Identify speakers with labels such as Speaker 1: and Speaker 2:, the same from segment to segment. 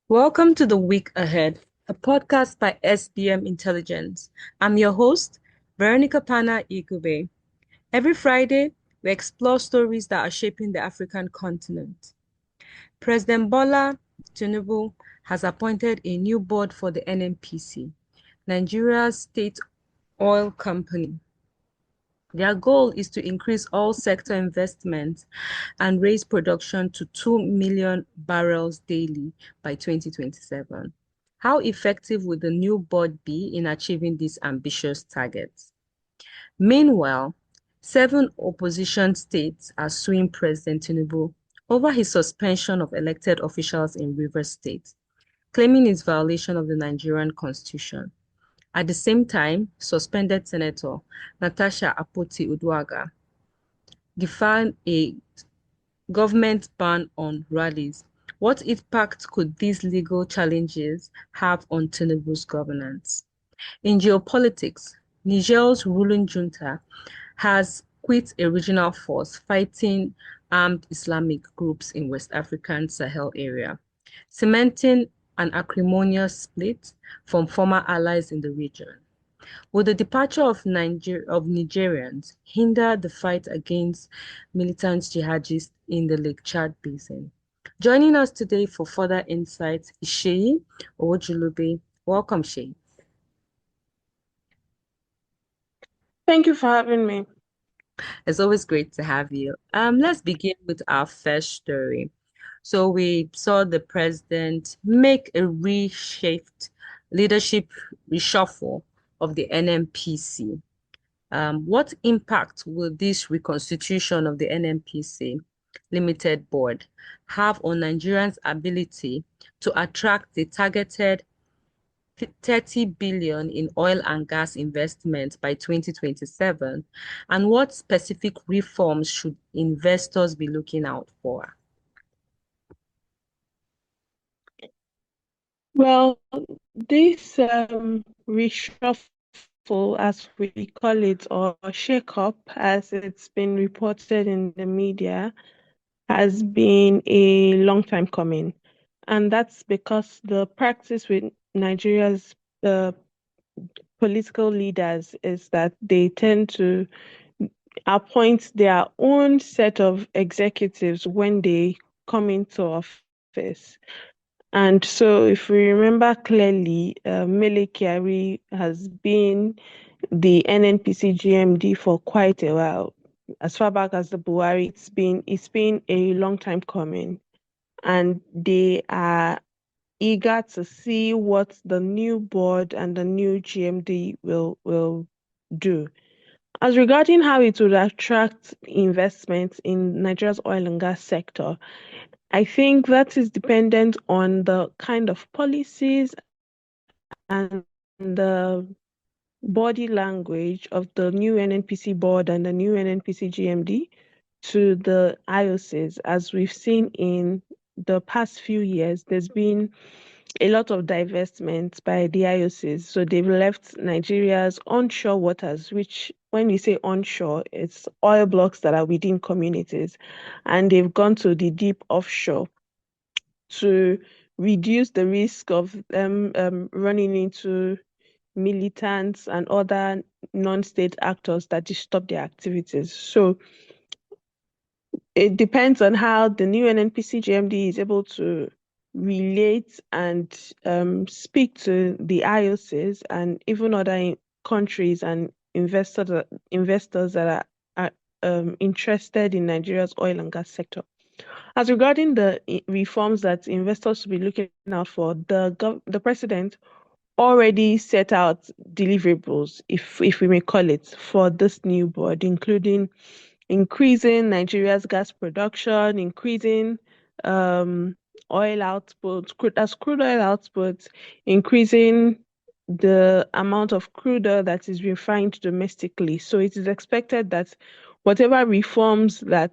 Speaker 1: Welcome to The Week Ahead, a podcast by SBM Intelligence. I'm your host, Veronica Pana Igube. Every Friday, we explore stories that are shaping the African continent. President Bola Tinubu has appointed a new board for the NNPC, Nigeria's state oil company. Their goal is to increase oil sector investment and raise production to 2 million barrels daily by 2027. How effective will the new board be in achieving these ambitious targets? Meanwhile, 7 opposition states are suing President Tinubu over his suspension of elected officials in Rivers State, claiming its violation of the Nigerian Constitution. At the same time, suspended Senator Natasha Apoti-Uduaghan defined a government ban on rallies. What impact could these legal challenges have on Tinubu's governance? In geopolitics, Niger's ruling junta has quit a regional force fighting armed Islamic groups in West African Sahel area, cementing an acrimonious split from former allies in the region. Will the departure of Nigerians hinder the fight against militant jihadists in the Lake Chad basin? Joining us today for further insights is Sheyi Owojulube. Welcome, Sheyi.
Speaker 2: Thank you for having me.
Speaker 1: It's always great to have you. Let's begin with our first story. So we saw the president make a reshaped leadership reshuffle of the NNPC. What impact will this reconstitution of the NNPC Limited Board have on Nigerians' ability to attract the targeted 30 billion in oil and gas investment by 2027? And what specific reforms should investors be looking out for?
Speaker 2: Well, this reshuffle, as we call it, or shake-up, as it's been reported in the media, has been a long time coming. And that's because the practice with Nigeria's political leaders is that they tend to appoint their own set of executives when they come into office. And so, if we remember clearly, Mele Kyari has been the NNPC GMD for quite a while. As far back as the Buhari, it's been a long time coming, and they are eager to see what the new board and the new GMD will do. As regarding how it would attract investments in Nigeria's oil and gas sector, I think that is dependent on the kind of policies and the body language of the new NNPC board and the new NNPC GMD to the IOCs. As we've seen in the past few years, there's been a lot of divestment by the IOCs. So they've left Nigeria's onshore waters, which when we say onshore, it's oil blocks that are within communities, and they've gone to the deep offshore to reduce the risk of them running into militants and other non-state actors that disturb their activities. So it depends on how the new NNPC GMD is able to relate and speak to the IOCs and even other countries and investors that are interested in Nigeria's oil and gas sector. As regarding the reforms that investors should be looking out for, the president already set out deliverables, if we may call it, for this new board, including increasing Nigeria's gas production, increasing oil output, crude oil output, increasing the amount of crude oil that is refined domestically. So it is expected that whatever reforms that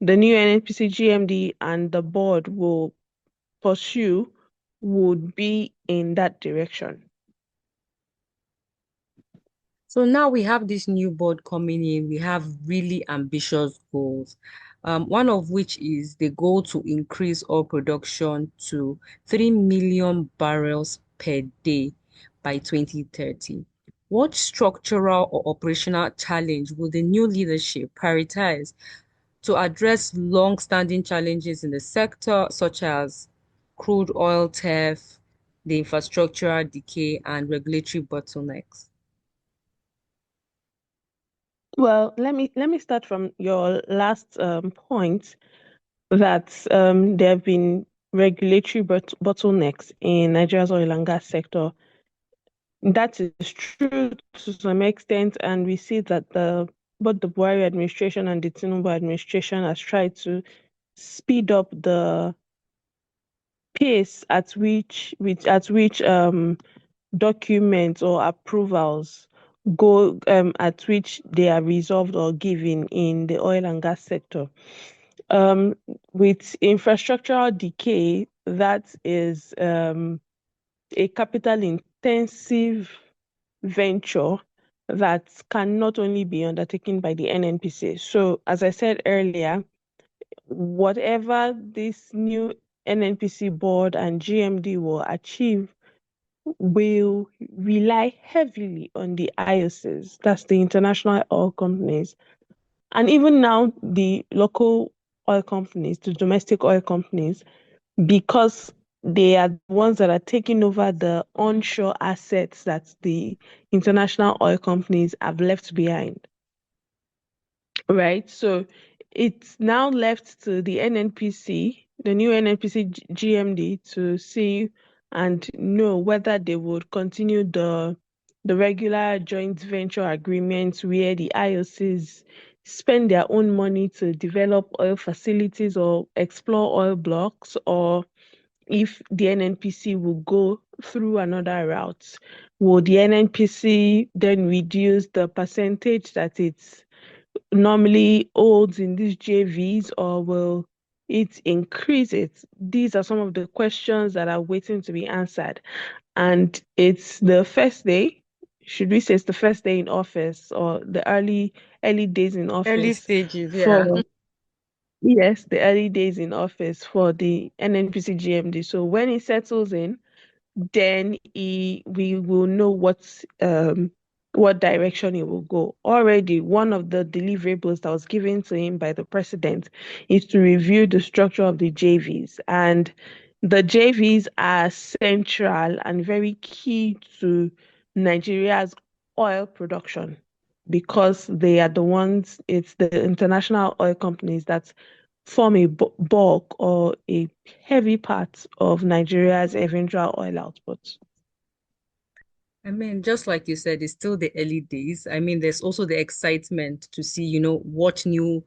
Speaker 2: the new NNPC GMD and the board will pursue would be in that direction.
Speaker 1: So now we have this new board coming in. We have really ambitious goals. one of which is the goal to increase oil production to 3 million barrels per day by 2030. What structural or operational challenge will the new leadership prioritize to address long-standing challenges in the sector, such as crude oil theft, the infrastructural decay, and regulatory bottlenecks?
Speaker 2: Well, let me start from your last point that there have been regulatory bottlenecks in Nigeria's oil and gas sector. That is true to some extent, and we see that both the Buhari administration and the Tinubu administration has tried to speed up the pace at which documents or approvals go at which they are resolved or given in the oil and gas sector. Um, with infrastructural decay, that is a capital intensive venture that can not only be undertaken by the NNPC. So, as I said earlier, whatever this new NNPC board and GMD will achieve will rely heavily on the IOCs, that's the international oil companies, and even now the local oil companies, the domestic oil companies, because they are the ones that are taking over the onshore assets that the international oil companies have left behind, right? So it's now left to the NNPC, the new NNPC GMD, to see and know whether they would continue the regular joint venture agreements where the IOCs spend their own money to develop oil facilities or explore oil blocks, or if the NNPC will go through another route. Will the NNPC then reduce the percentage that it's normally holds in these JVs, or will it increase it? These are some of the questions that are waiting to be answered. And it's the first day, should we say it's the first day in office or the early days in
Speaker 1: Early
Speaker 2: office
Speaker 1: stages, yeah.
Speaker 2: for, yes, the early days in office for the NNPC GMD. So when it settles in, then we will know what direction he will go. Already, one of the deliverables that was given to him by the president is to review the structure of the JVs. And the JVs are central and very key to Nigeria's oil production because they are the ones, it's the international oil companies that form a bulk or a heavy part of Nigeria's eventual oil output.
Speaker 1: I mean, just like you said, it's still the early days. I mean, there's also the excitement to see, what new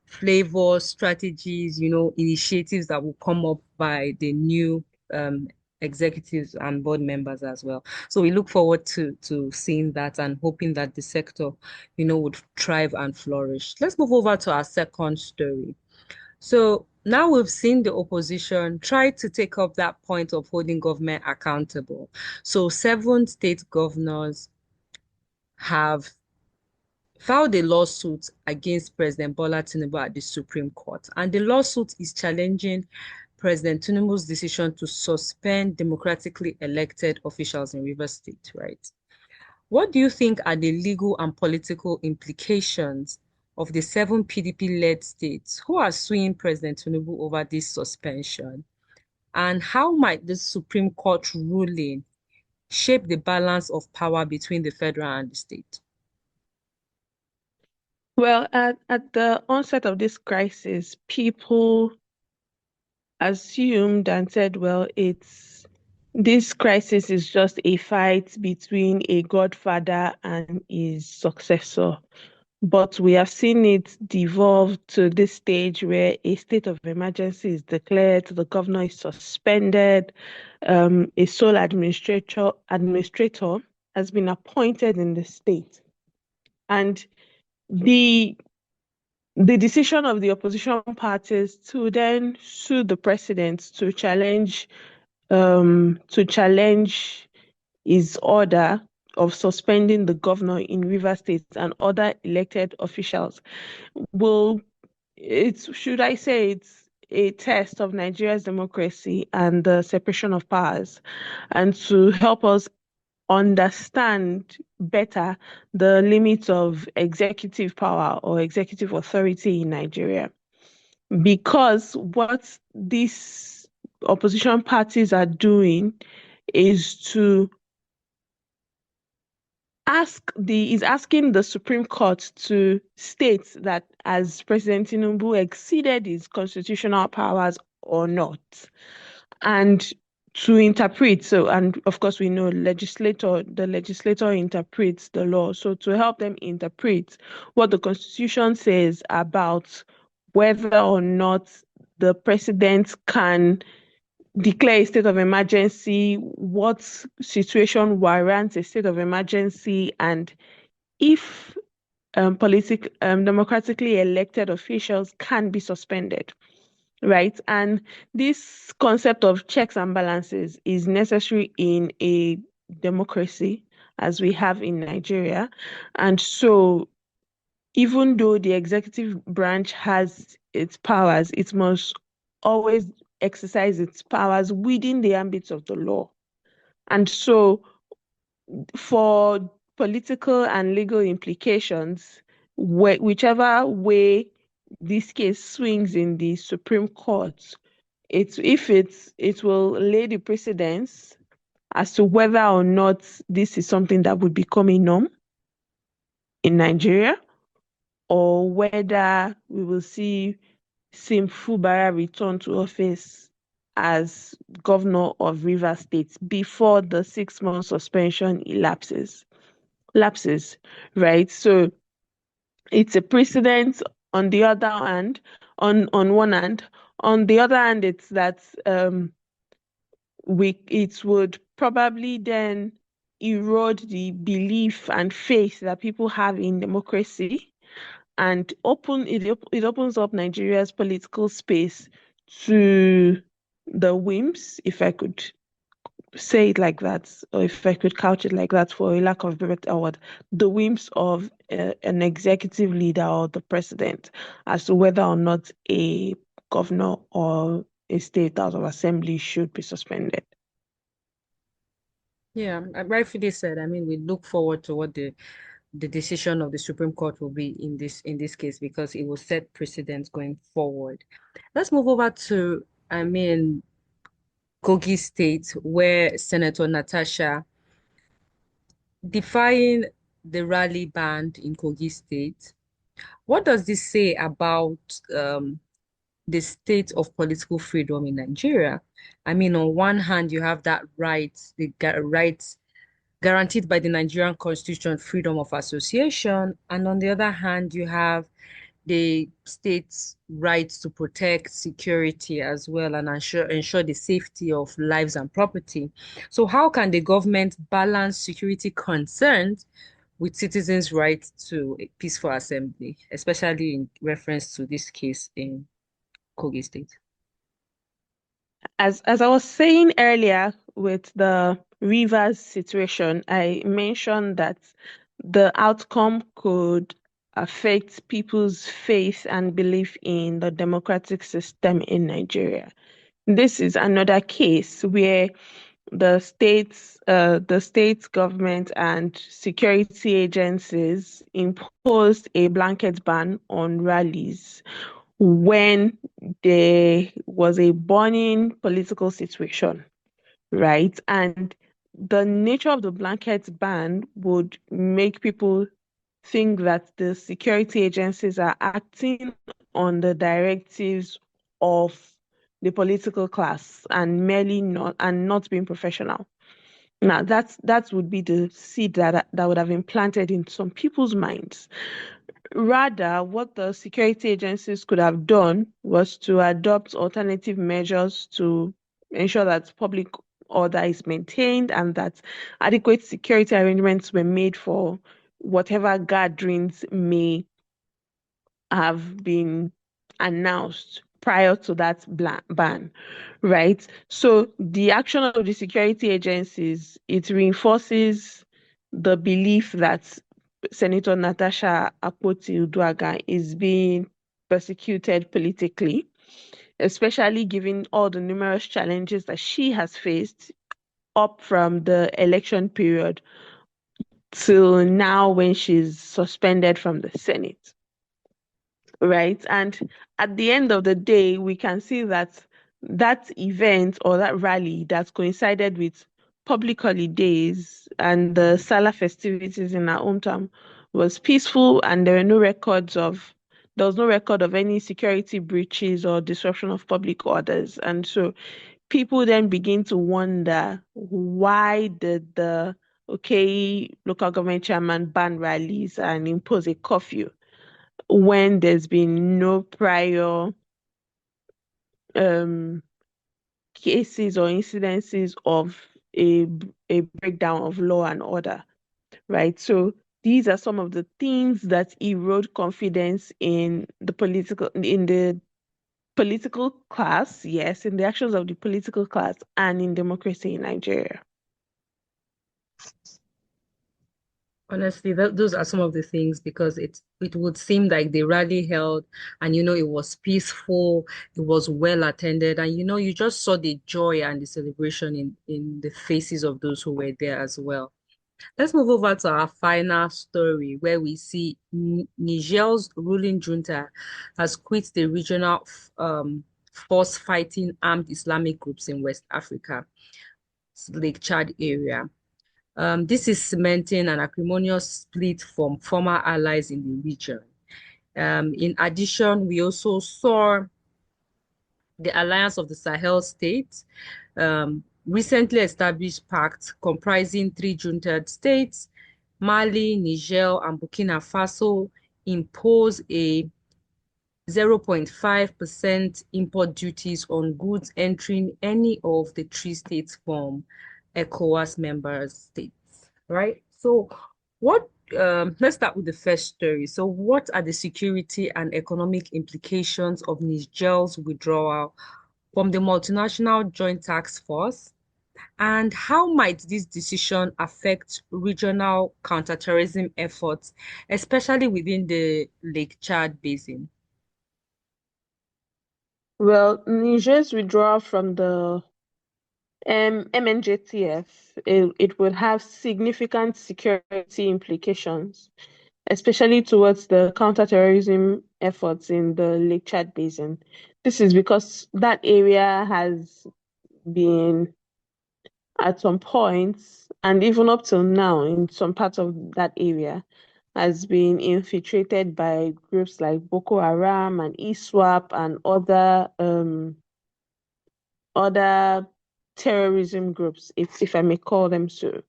Speaker 1: flavors, strategies, initiatives that will come up by the new um, executives and board members as well. So we look forward to seeing that and hoping that the sector, would thrive and flourish. Let's move over to our second story. So now we've seen the opposition try to take up that point of holding government accountable. So seven state governors have filed a lawsuit against President Bola Tinubu at the Supreme Court. And the lawsuit is challenging President Tinubu's decision to suspend democratically elected officials in Rivers State, right? What do you think are the legal and political implications of the seven PDP-led states who are suing President Tinubu over this suspension? And how might the Supreme Court ruling shape the balance of power between the federal and the state?
Speaker 2: Well, at the onset of this crisis, people assumed and said, well, this crisis is just a fight between a godfather and his successor. But we have seen it devolve to this stage where a state of emergency is declared, the governor is suspended, a sole administrator has been appointed in the state. And the the decision of the opposition parties to then sue the president to challenge his order of suspending the governor in Rivers State and other elected officials will should I say it's a test of Nigeria's democracy and the separation of powers, and to help us understand better the limits of executive power or executive authority in Nigeria. Because what these opposition parties are doing is to asking the Supreme Court to state that as President Tinubu exceeded his constitutional powers or not, and to interpret. So, and of course, we know the legislator interprets the law. So, to help them interpret what the Constitution says about whether or not the president can declare a state of emergency, what situation warrants a state of emergency, and if democratically elected officials can be suspended, right? And this concept of checks and balances is necessary in a democracy as we have in Nigeria. And so, even though the executive branch has its powers, it must always exercise its powers within the ambit of the law. And so, for political and legal implications, whichever way this case swings in the Supreme Court, it will lay the precedence as to whether or not this is something that would become a norm in Nigeria, or whether we will see Sim Fubara return to office as governor of Rivers State before the 6-month suspension lapses, right? So it's a precedent on the other hand, on one hand. On the other hand, it's that it would probably then erode the belief and faith that people have in democracy, and it opens up Nigeria's political space to the whims, if I could say it like that, or if I could couch it like that for a lack of a better word, the whims of an executive leader or the president as to whether or not a governor or a state house of assembly should be suspended.
Speaker 1: Yeah, rightfully said. I mean, we look forward to what the decision of the Supreme Court will be in this case, because it will set precedents going forward. Let's move over to, I mean, Kogi State, where Senator Natasha, defying the rally ban in Kogi State. What does this say about the state of political freedom in Nigeria? I mean, on one hand, you have that right, the rights guaranteed by the Nigerian Constitution, freedom of association, and on the other hand, you have the state's right to protect security as well and ensure the safety of lives and property. So how can the government balance security concerns with citizens' right to a peaceful assembly, especially in reference to this case in Kogi State?
Speaker 2: As I was saying earlier with the Rivers situation, I mentioned that the outcome could affect people's faith and belief in the democratic system in Nigeria. This is another case where the state government and security agencies imposed a blanket ban on rallies when there was a burning political situation, right? And the nature of the blanket ban would make people think that the security agencies are acting on the directives of the political class and not being professional. Now that would be the seed that would have implanted in some people's minds. Rather, what the security agencies could have done was to adopt alternative measures to ensure that public order is maintained and that adequate security arrangements were made for whatever gatherings may have been announced prior to that ban, right? So the action of the security agencies, it reinforces the belief that Senator Natasha Akpoti-Uduaghan is being persecuted politically, especially given all the numerous challenges that she has faced up from the election period till now when she's suspended from the Senate, right? And at the end of the day, we can see that that event or that rally that coincided with public holidays and the Salah festivities in our hometown was peaceful, and there was no record of any security breaches or disruption of public orders. And so people then begin to wonder, why did the local government chairman ban rallies and impose a curfew when there's been no prior um, cases or incidences of a breakdown of law and order, right? So these are some of the things that erode confidence in the political class, yes, in the actions of the political class and in democracy in Nigeria.
Speaker 1: Honestly, those are some of the things, because it would seem like the rally held, and it was peaceful, it was well attended, and you just saw the joy and the celebration in the faces of those who were there as well. Let's move over to our final story, where we see Niger's ruling junta has quit the regional force fighting armed Islamic groups in West Africa, Lake Chad area. This is cementing an acrimonious split from former allies in the region. In addition, we also saw the Alliance of the Sahel States, recently established pact comprising three junta states, Mali, Niger, and Burkina Faso, impose a 0.5% import duties on goods entering any of the three states from ECOWAS member states, right? So let's start with the first story. So what are the security and economic implications of Niger's withdrawal from the multinational joint task force? And how might this decision affect regional counterterrorism efforts, especially within the Lake Chad basin?
Speaker 2: Well, Niger's withdrawal from the MNJTF, it would have significant security implications, especially towards the counterterrorism efforts in the Lake Chad Basin. This is because that area has been, at some points, and even up till now, in some parts of that area, has been infiltrated by groups like Boko Haram and ISWAP and other terrorism groups, if I may call them so,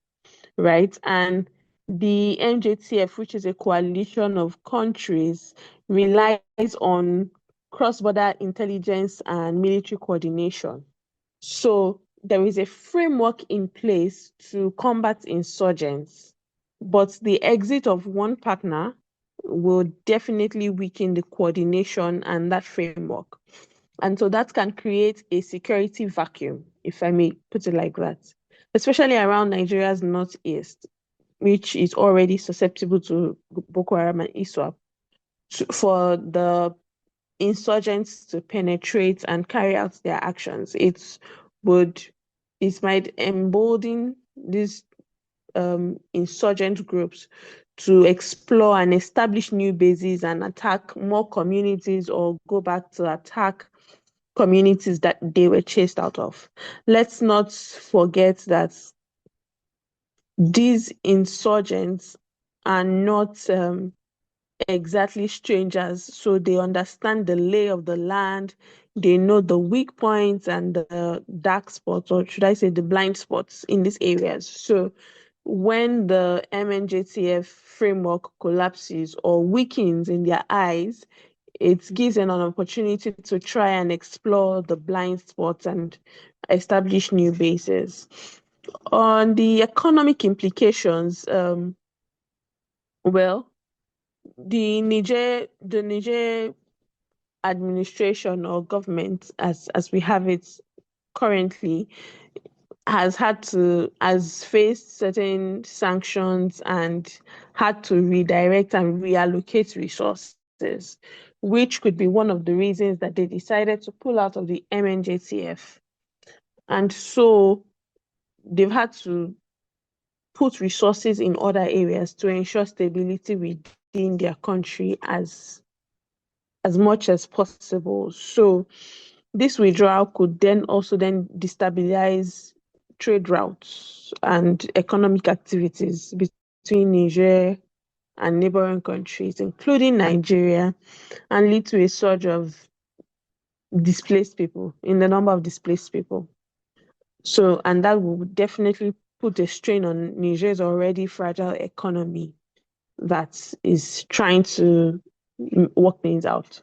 Speaker 2: right? And the MJTF, which is a coalition of countries, relies on cross-border intelligence and military coordination. So there is a framework in place to combat insurgents, but the exit of one partner will definitely weaken the coordination and that framework. And so that can create a security vacuum, if I may put it like that, especially around Nigeria's northeast, which is already susceptible to Boko Haram and ISWAP, for the insurgents to penetrate and carry out their actions. Would it might embolden these insurgent groups to explore and establish new bases and attack more communities, or go back to attack communities that they were chased out of. Let's not forget that these insurgents are not exactly strangers, so they understand the lay of the land. They know the weak points and the dark spots, or should I say the blind spots in these areas. So when the MNJTF framework collapses or weakens in their eyes, it gives them an opportunity to try and explore the blind spots and establish new bases. On the economic implications, well, the Niger administration or government, as we have it currently, has faced certain sanctions and had to redirect and reallocate resources. which could be one of the reasons that they decided to pull out of the MNJTF. And so they've had to put resources in other areas to ensure stability within their country as much as possible. So this withdrawal could then also then destabilize trade routes and economic activities between Niger and neighboring countries, including Nigeria, and lead to a surge of displaced people, in the number of displaced people. So, and that will definitely put a strain on Niger's already fragile economy that is trying to work things out.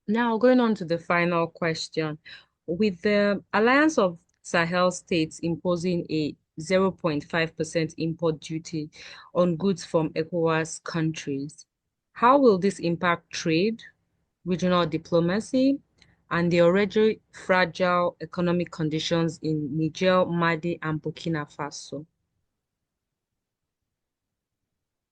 Speaker 1: Now, going on to the final question. With the Alliance of Sahel states imposing a 0.5% import duty on goods from ECOWAS countries, how will this impact trade, regional diplomacy, and the already fragile economic conditions in Niger, Mali, and Burkina Faso?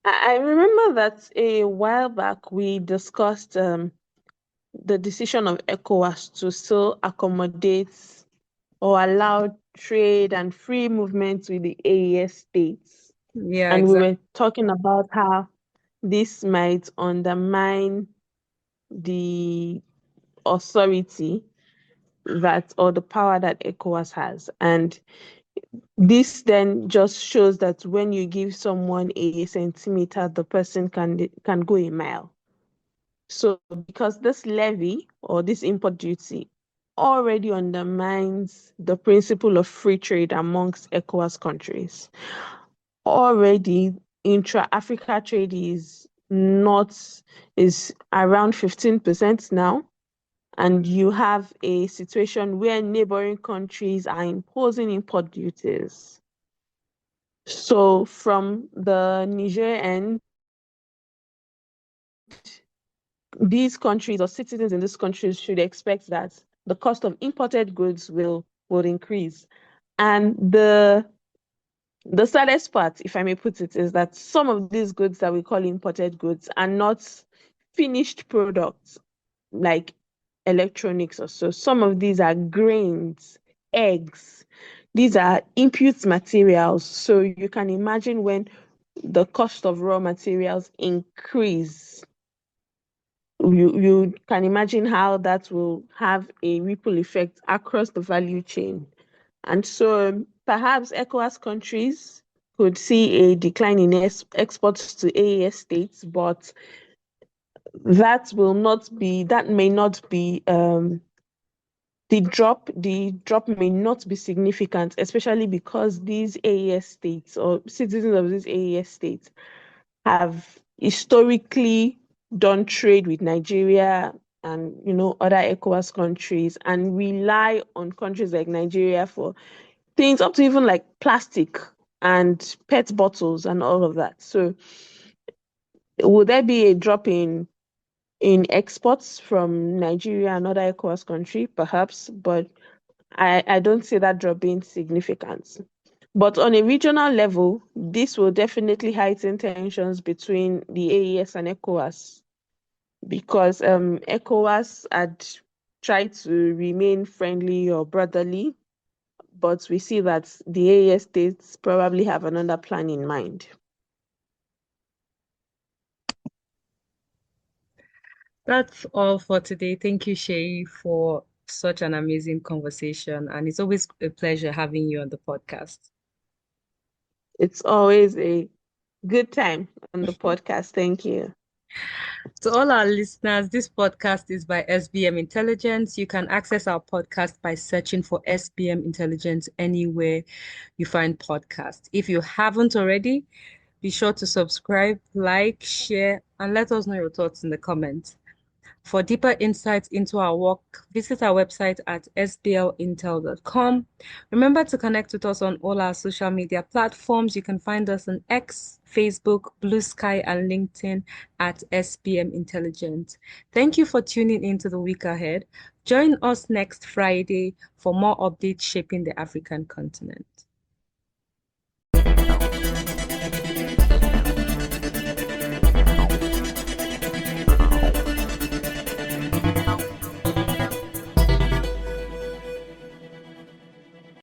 Speaker 2: I remember that a while back we discussed the decision of ECOWAS to still accommodate or allow trade and free movement with the AES states.
Speaker 1: Yeah,
Speaker 2: And we
Speaker 1: exactly.
Speaker 2: were talking about how this might undermine the authority that or the power that ECOWAS has. And this then just shows that when you give someone a centimeter, the person can go a mile. So because this levy or this import duty already undermines the principle of free trade amongst ECOWAS countries, already intra-Africa trade is around 15% now. And you have a situation where neighboring countries are imposing import duties. So from the Niger end, these countries or citizens in these countries should expect that the cost of imported goods will increase. And the saddest part, if I may put it, is that some of these goods that we call imported goods are not finished products like electronics or so. Some of these are grains, eggs. These are input materials. So you can imagine when the cost of raw materials increase, you can imagine how that will have a ripple effect across the value chain. And so perhaps ECOWAS countries could see a decline in exports to AES states, but that may not be the drop may not be significant, especially because these AES states or citizens of these AES states have historically done trade with Nigeria and other ECOWAS countries and rely on countries like Nigeria for things up to even like plastic and pet bottles and all of that. So would there be a drop in exports from Nigeria and other ECOWAS country? Perhaps, but I don't see that drop being significant. But on a regional level, this will definitely heighten tensions between the AES and ECOWAS because ECOWAS had tried to remain friendly or brotherly, but we see that the AES states probably have another plan in mind.
Speaker 1: That's all for today. Thank you, Shay, for such an amazing conversation. And it's always a pleasure having you on the podcast.
Speaker 2: It's always a good time on the podcast. Thank you.
Speaker 1: To all our listeners, this podcast is by SBM Intelligence. You can access our podcast by searching for SBM Intelligence anywhere you find podcasts. If you haven't already, be sure to subscribe, like, share, and let us know your thoughts in the comments. For deeper insights into our work, visit our website at sblintel.com. Remember to connect with us on all our social media platforms. You can find us on X, Facebook, Blue Sky, and LinkedIn at SBM Intelligence. Thank you for tuning in to the week ahead. Join us next Friday for more updates shaping the African continent.